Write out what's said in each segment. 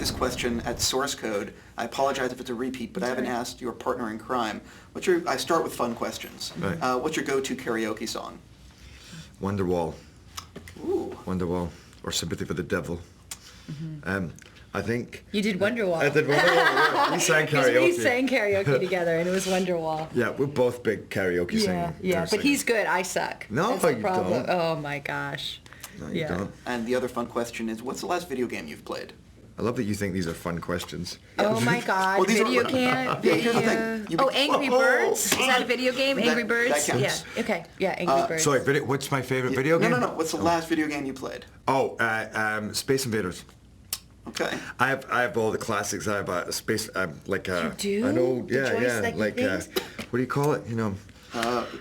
this question at source code. I apologize if it's a repeat, but I haven't asked your partner in crime. I start with fun questions. Right. What's your go-to karaoke song? Wonderwall. Ooh. Wonderwall. Or Sympathy for the Devil. I think... You did Wonderwall. I did Wonderwall, yeah. We sang karaoke. We sang karaoke together, and it was Wonderwall. Yeah, we're both big karaoke singers. Yeah, but he's good. I suck. No, That's the you problem. don't. Oh my gosh. No, you don't. And the other fun question is, what's the last video game you've played? I love that you think these are fun questions. Oh my God! Well, Video are, can here's the thing. Oh, Angry Birds. Is that a video game? Angry Birds. That counts. Yeah. Okay. Yeah, Angry Birds. Sorry, what's my favorite video game? No. What's the last video game you played? Oh, Space Invaders. Okay. I have all the classics. I have space. Like You do? I know. The Yeah, joystick Like things? what do you call it? You know.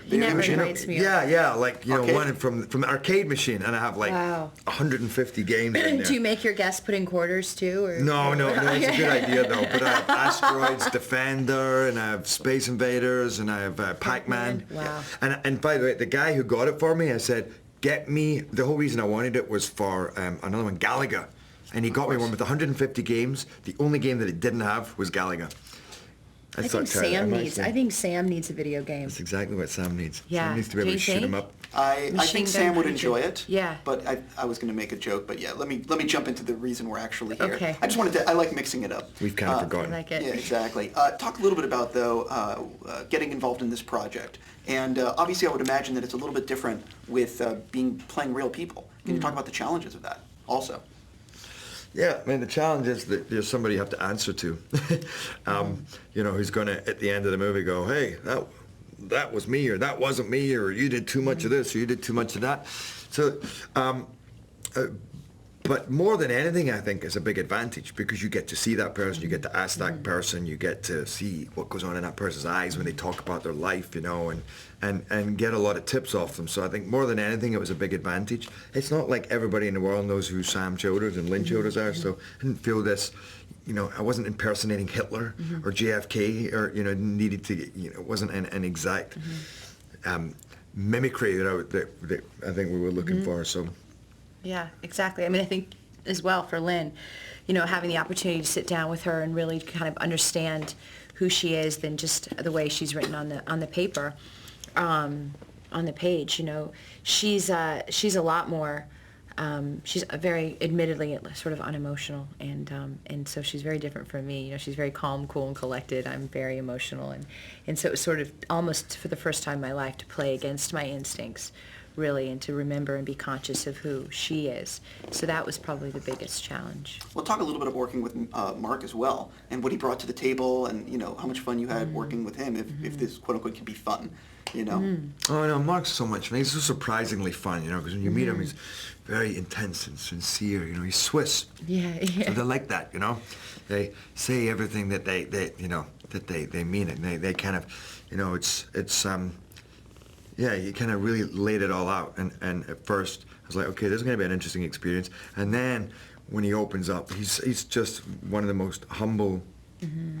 He never machine? invites me. Yeah, like you Arcade? know, one from the arcade machine, and I have like Wow. 150 games in there. Do you make your guests put in quarters too? Or? No, it's a good idea though. But I have Asteroids Defender, and I have Space Invaders, and I have Pac-Man. Wow. And by the way, the guy who got it for me, I said, get me. The whole reason I wanted it was for another one, Galaga, and he got me one with 150 games. The only game that it didn't have was Galaga. I think Sam needs a video game. That's exactly what Sam needs. Yeah. Sam needs to be able to shoot him up. I Machine think gun Sam would creature. enjoy it. Yeah. But I was going to make a joke. But yeah, let me jump into the reason we're actually here. Okay. I just wanted to. I like mixing it up. We've kind of I forgotten. like it. Yeah, exactly. Talk a little bit about though getting involved in this project, and obviously I would imagine that it's a little bit different with playing real people. Can you talk about the challenges of that also? Yeah, I mean, the challenge is that there's somebody you have to answer to, you know, who's going to, at the end of the movie, go, hey, that was me, or that wasn't me, or you did too much of this, or you did too much of that. So, but more than anything, I think, is a big advantage because you get to see that person, you get to ask that person, you get to see what goes on in that person's eyes when they talk about their life, you know, and get a lot of tips off them. So I think more than anything, it was a big advantage. It's not like everybody in the world knows who Sam Childers and Lynn Childers are, so I didn't feel this, you know, I wasn't impersonating Hitler or JFK, or, you know, needed to, you know, it wasn't an exact mimicry that I think we were looking for, so. Yeah, exactly. I mean, I think as well for Lynn, you know, having the opportunity to sit down with her and really kind of understand who she is than just the way she's written on the paper, on the page. You know, she's a lot more. She's very, admittedly, sort of unemotional, and so she's very different from me. You know, she's very calm, cool, and collected. I'm very emotional, and so it was sort of almost for the first time in my life to play against my instincts, really, and to remember and be conscious of who she is. So that was probably the biggest challenge. We'll talk a little bit of working with Mark as well, and what he brought to the table, and you know how much fun you had working with him. If this quote unquote can be fun, you know. Oh no, Mark's so much fun. He's so surprisingly fun, you know, because when you meet him, he's very intense and sincere. You know, he's Swiss. Yeah. So they're like that, you know. They say everything that they you know, that they mean it. And they kind of, you know, it's yeah, he kind of really laid it all out, and at first I was like, okay, this is going to be an interesting experience. And then when he opens up, he's just one of the most humble,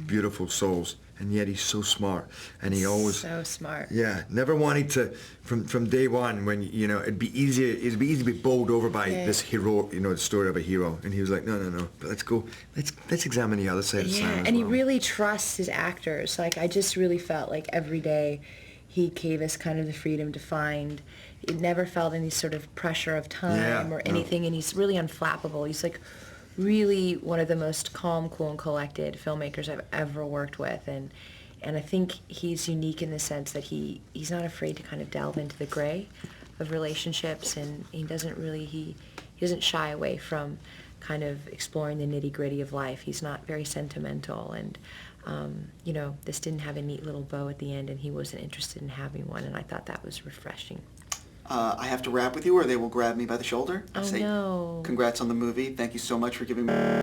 beautiful souls, and yet he's so smart, and he always so smart. Yeah, never wanted to from day one when, you know, it'd be easy to be bowled over by this hero, you know, the story of a hero, and he was like, no, let's go, let's examine the other side of Sam as and he well. really trusts his actors. Like, I just really felt like every day he gave us kind of the freedom to find. It never felt any sort of pressure of time or anything, and he's really unflappable. He's like really one of the most calm, cool, and collected filmmakers I've ever worked with, and I think he's unique in the sense that he's not afraid to kind of delve into the gray of relationships, and he doesn't shy away from kind of exploring the nitty-gritty of life. He's not very sentimental, and you know, this didn't have a neat little bow at the end, and he wasn't interested in having one, and I thought that was refreshing. I have to wrap with you, or they will grab me by the shoulder. Oh, no. Congrats on the movie. Thank you so much for giving me